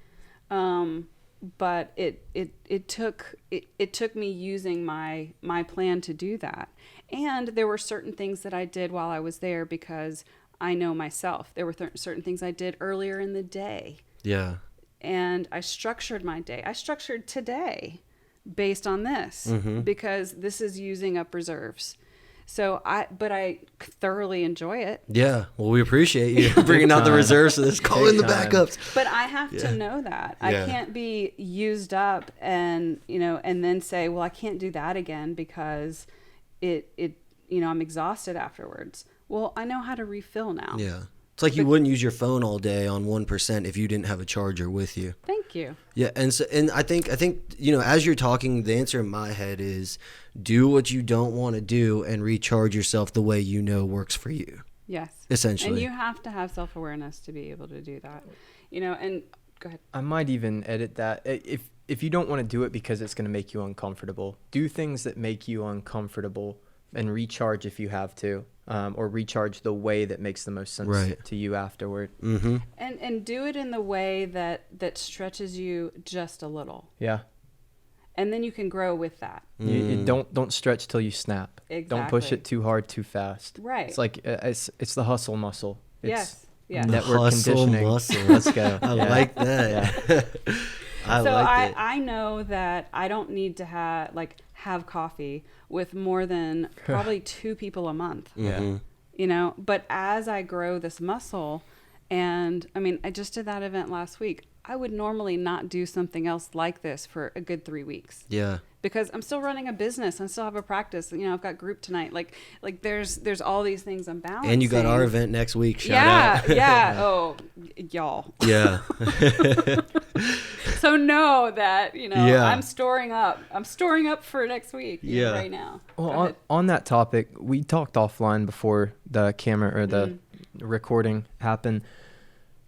But it took me using my plan to do that. And there were certain things that I did while I was there because I know myself. There were certain things I did earlier in the day. Yeah. And I structured my day. I structured today based on this because this is using up reserves. So I thoroughly enjoy it. Yeah. Well, we appreciate you bringing out the reserves for this. Call in the backups. But I have to know that. I can't be used up and then say, well, I can't do that again because I'm exhausted afterwards. Well, I know how to refill now. Yeah. It's like you wouldn't use your phone all day on 1% if you didn't have a charger with you. Thank you. Yeah, and I think as you're talking, the answer in my head is do what you don't want to do and recharge yourself the way you know works for you. Yes. Essentially. And you have to have self-awareness to be able to do that. And go ahead. I might even edit that. If you don't want to do it because it's going to make you uncomfortable, do things that make you uncomfortable and recharge if you have to. Or recharge the way that makes the most sense to you afterward. And do it in the way that stretches you just a little. Yeah. And then you can grow with that. You don't stretch till you snap. Exactly. Don't push it too hard, too fast. Right. It's like it's the hustle muscle. It's yes. Network hustle conditioning. Muscle. Let's go. I like that. Yeah. I know that I don't need to have coffee with more than probably 2 people a month. But as I grow this muscle, and I just did that event last week. I would normally not do something else like this for a good 3 weeks. Yeah. Because I'm still running a business. I still have a practice. I've got group tonight. Like there's all these things I'm balancing. And you got our event next week. Shout out. Yeah. Oh, y'all. Yeah. So know that, I'm storing up. I'm storing up for next week right now. Well, on that topic, we talked offline before the camera or the recording happened.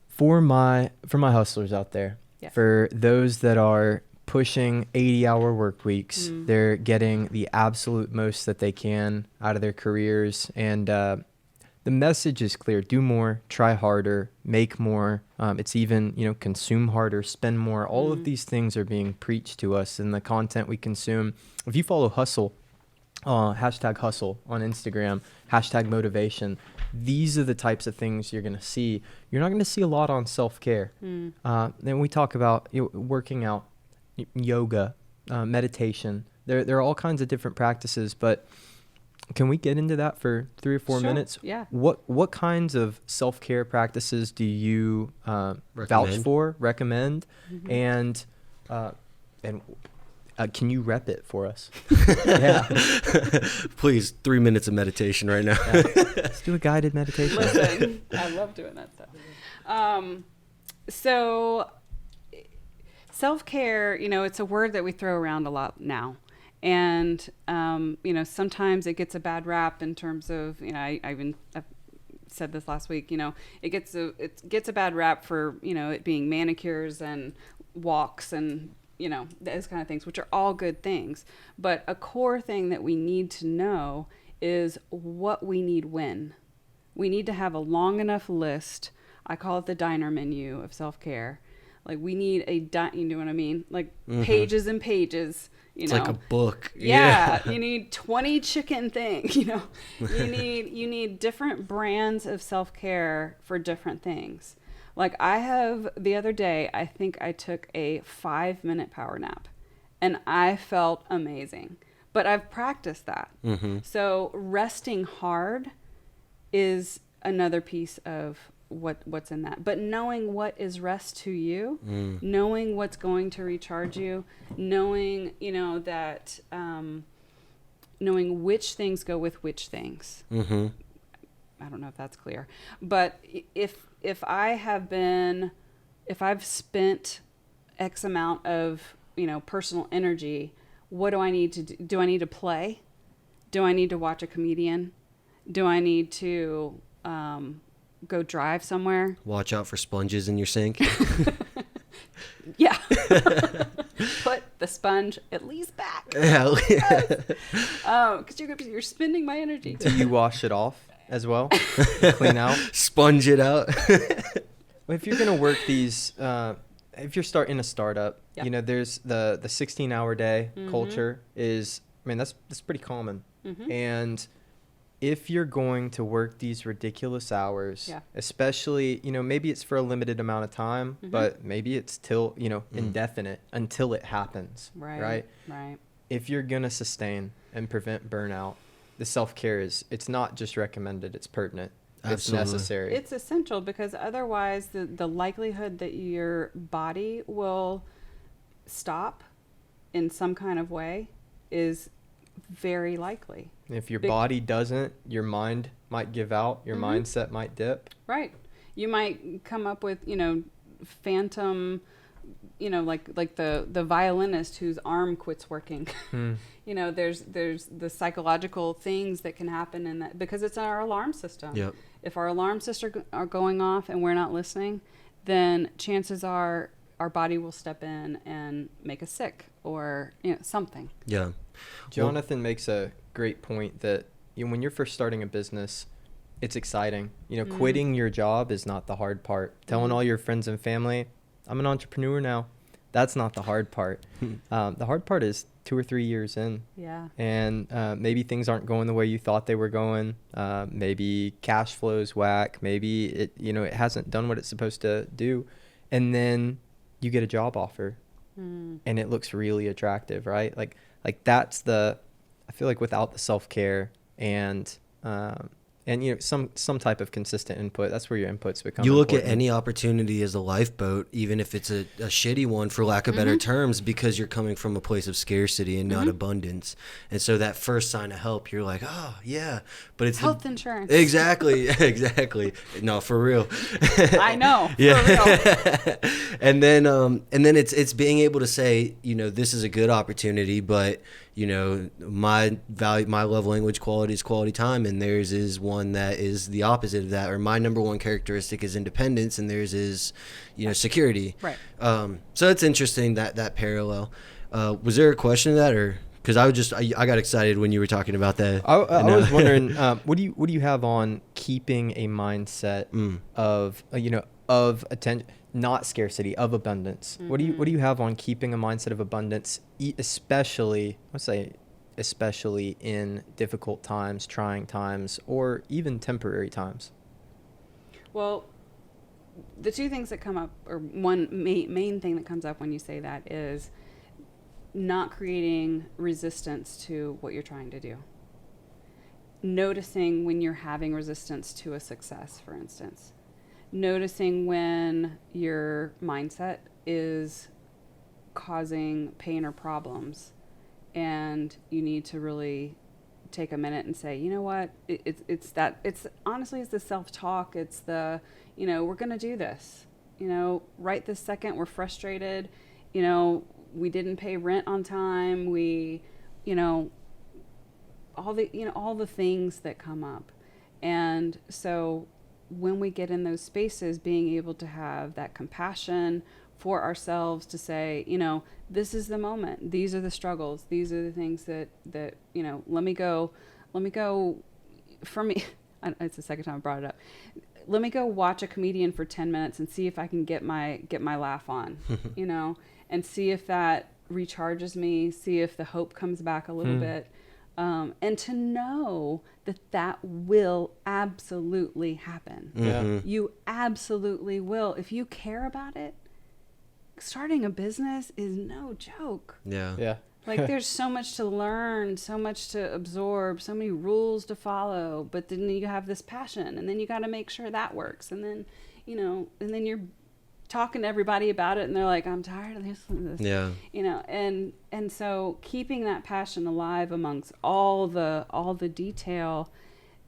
For my hustlers out there, for those that are pushing 80-hour work weeks, they're getting the absolute most that they can out of their careers. And the message is clear. Do more, try harder, make more. It's even, consume harder, spend more. All of these things are being preached to us in the content we consume. If you follow Hustle, hashtag Hustle on Instagram, hashtag motivation, these are the types of things you're going to see. You're not going to see a lot on self-care. Then we talk about working out, yoga, meditation. There are all kinds of different practices, but can we get into that for 3 or 4 minutes? Yeah. What kinds of self-care practices do you vouch for, recommend, and can you rep it for us? Yeah. Please, 3 minutes of meditation right now. Let's do a guided meditation. Listen, I love doing that stuff. So self-care, it's a word that we throw around a lot now. And, sometimes it gets a bad rap in terms of, I've said this last week, it gets a bad rap for, it being manicures and walks and, those kind of things, which are all good things. But a core thing that we need to know is what we need when. We need to have a long enough list. I call it the diner menu of self-care. Like we need you know what I mean? Like pages and pages, It's like a book. Yeah. You need 20 chicken things, you know. You need different brands of self-care for different things. Like the other day, I think I took a 5-minute power nap and I felt amazing. But I've practiced that. So resting hard is another piece of what's in that. But knowing what is rest to you, knowing what's going to recharge you, knowing, you know, that knowing which things go with which things. I don't know if that's clear. But if I've spent X amount of, you know, personal energy, what do I need to do? Do I need to play? Do I need to watch a comedian? Do I need to go drive somewhere? Watch out for sponges in your sink. Yeah. Put the sponge at least back. Yeah. Because you're spending my energy. Do you wash it off as well? Clean out? Sponge it out. Well, if you're going to work these, if you're starting a startup, Yep. you know, there's the 16-hour day culture is, I mean, that's pretty common. And if you're going to work these ridiculous hours, especially, you know, maybe it's for a limited amount of time, but maybe it's till, you know, indefinite until it happens. Right. If you're going to sustain and prevent burnout, the self-care it's not just recommended, it's pertinent. Absolutely. It's necessary. It's essential because otherwise the likelihood that your body will stop in some kind of way is very likely. If your body doesn't, your mind might give out, your mindset might dip. Right. You might come up with, you know, phantom, you know, like the violinist whose arm quits working. You know, there's the psychological things that can happen in that because it's our alarm system. Yep. If our alarm systems are going off and we're not listening, then chances are our body will step in and make us sick or, you know, something. Yeah. Jonathan makes a great point that, you know, when you're first starting a business, it's exciting. You know, quitting your job is not the hard part. Telling all your friends and family, I'm an entrepreneur now. That's not the hard part. The hard part is 2 or 3 years in. Yeah. And maybe things aren't going the way you thought they were going. Maybe cash flow's whack. Maybe it hasn't done what it's supposed to do. And then you get a job offer and it looks really attractive, right? Like I feel like without the self-care and you know, some type of consistent input, that's where your inputs become You look important. at any opportunity as a lifeboat, even if it's a shitty one, for lack of better terms, because you're coming from a place of scarcity and not abundance. And so that first sign of help, you're like, oh, yeah. But it's Health insurance. Exactly. No, for real. I know. Yeah. For real. And then it's being able to say, you know, this is a good opportunity, but you know, my love language quality is quality time, and theirs is one that is the opposite of that. Or my number one characteristic is independence, and theirs is, you know, security. Right. So it's interesting that parallel. Was there a question to that, or because I got excited when you were talking about that? I was wondering, what do you have on keeping a mindset of of attention, not scarcity, of abundance? What do you have on keeping a mindset of abundance, especially in difficult times, trying times, or even temporary times? Well, the two things that come up, or one main thing that comes up when you say that, is not creating resistance to what you're trying to do. Noticing when you're having resistance to a success, for instance. Noticing when your mindset is causing pain or problems, and you need to really take a minute and say, you know what, it's honestly the self-talk. It's the, you know, we're going to do this, you know, right this second we're frustrated, you know, we didn't pay rent on time, we, you know, all the things that come up. And so when we get in those spaces, being able to have that compassion for ourselves to say, you know, this is the moment, these are the struggles, these are the things that you know, let me go let me go, for me, it's the second time I brought it up. Let me go watch a comedian for 10 minutes and see if I can get my laugh on, you know, and see if that recharges me, see if the hope comes back a little bit. And to know that will absolutely happen. Yeah. You absolutely will. If you care about it, starting a business is no joke. Yeah. Like there's so much to learn, so much to absorb, so many rules to follow, but then you have this passion and then you got to make sure that works. And then, you know, and then you're talking to everybody about it and they're like, I'm tired of this. Yeah. You know, and so keeping that passion alive amongst all the detail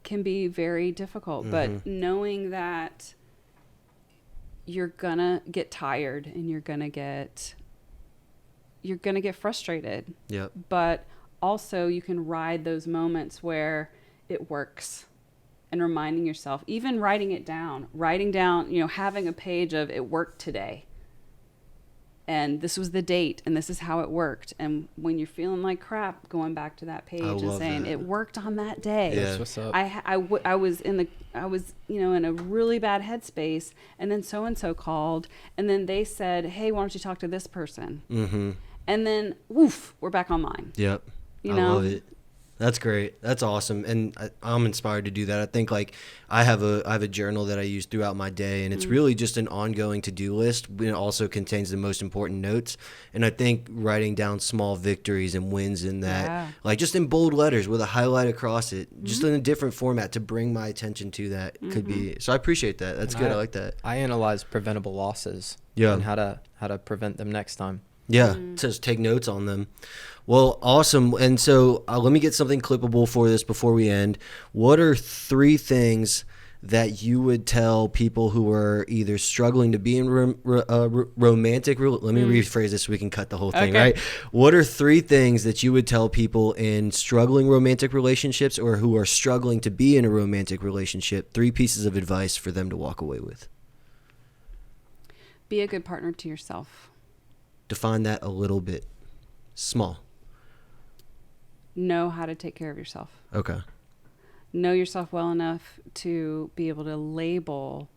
can be very difficult, but knowing that you're gonna get tired and you're gonna get frustrated. Yep. But also you can ride those moments where it works, and reminding yourself, even writing down, you know, having a page of it worked today. And this was the date and this is how it worked. And when you're feeling like crap, going back to that page and saying it worked on that day. Yeah. That's what's up. I was you know, in a really bad headspace, and then so-and-so called, and then they said, hey, why don't you talk to this person? And then, woof, we're back online. Yep. You I know? love it. That's great. That's awesome. And I'm inspired to do that. I think like I have a journal that I use throughout my day, and it's really just an ongoing to-do list, but it also contains the most important notes. And I think writing down small victories and wins in that, like just in bold letters with a highlight across it, just in a different format to bring my attention to that could be. So I appreciate that. That's good. I like that. I analyze preventable losses. Yeah. And how to prevent them next time. Yeah, just take notes on them. Well, awesome. And so let me get something clippable for this before we end. What are 3 things that you would tell people who are either struggling to be in romantic? Let me rephrase this so we can cut the whole thing, right? What are 3 things that you would tell people in struggling romantic relationships or who are struggling to be in a romantic relationship? 3 pieces of advice for them to walk away with. Be a good partner to yourself. Define that a little bit. Small. Know how to take care of yourself. Okay. Know yourself well enough to be able to label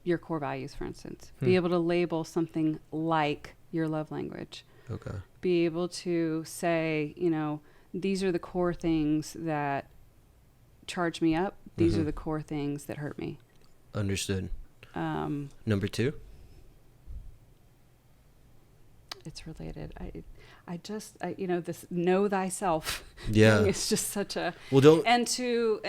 your core values, for instance. Be able to label something like your love language. Okay. Be able to say, you know, these are the core things that charge me up. These are the core things that hurt me. Understood. Number 2? It's related. I you know, this know thyself. Yeah. Thing is just such a, well, don't, and to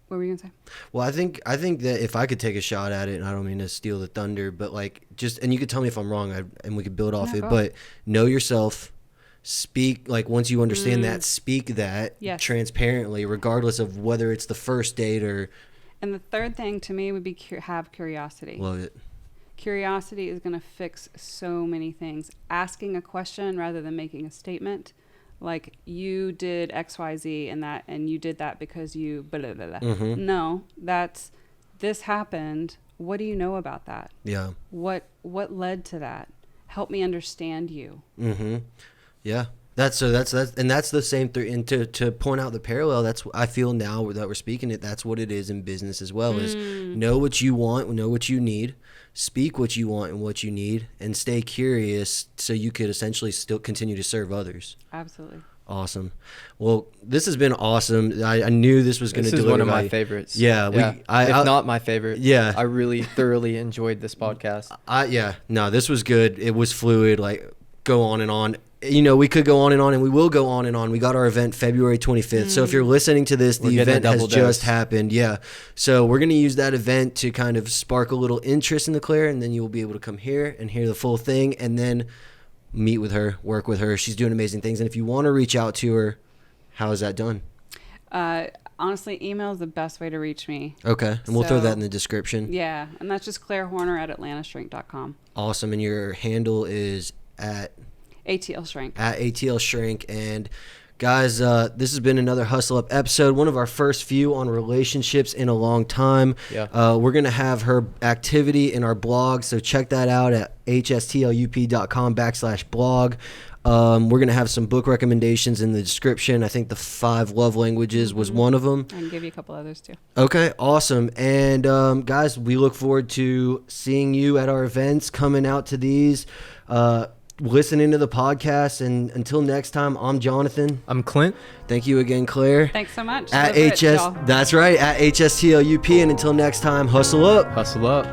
what were you gonna say? well, I think that if I could take a shot at it, and I don't mean to steal the thunder, but like just, and you could tell me if I'm wrong, and we could build off it, but know yourself, speak, like once you understand that, speak that transparently, regardless of whether it's the first date or. And the third thing to me would be have curiosity. Love it. Curiosity is going to fix so many things. Asking a question rather than making a statement, like you did XYZ and you did that because you blah, blah, blah. No, this happened. What do you know about that? Yeah. What led to that? Help me understand you. Yeah. That's the same and to point out the parallel, that's I feel now that we're speaking it, that's what it is in business as well, is know what you want, know what you need, speak what you want and what you need, and stay curious so you could essentially still continue to serve others. Absolutely. Awesome. Well, this has been awesome. I knew this was going to deliver. This is one of my favorites. Yeah. If not my favorite. Yeah. I really thoroughly enjoyed this podcast. No, this was good. It was fluid, like go on and on. You know, we could go on and we will go on and on. We got our event February 25th. So if you're listening to this, the event has just happened. Yeah. So we're going to use that event to kind of spark a little interest in the Claire, and then you'll be able to come here and hear the full thing and then meet with her, work with her. She's doing amazing things. And if you want to reach out to her, how is that done? Honestly, email is the best way to reach me. Okay. And we'll throw that in the description. Yeah. And that's just Claire Horner at atlantashrink.com. Awesome. And your handle is at ATL Shrink. At ATL Shrink. And guys, this has been another Hustle Up episode, one of our first few on relationships in a long time. Yeah. We're going to have her activity in our blog, so check that out at hstlup.com/blog. We're going to have some book recommendations in the description. I think the 5 love languages was one of them. I can give you a couple others too. Okay, awesome. And guys, we look forward to seeing you at our events, coming out to these, listening to the podcast. And until next time, I'm Jonathan. I'm Clint. Thank you again, Claire. Thanks so much. At HS, that's right, at HSTL UP. And until next time, hustle up. Hustle up.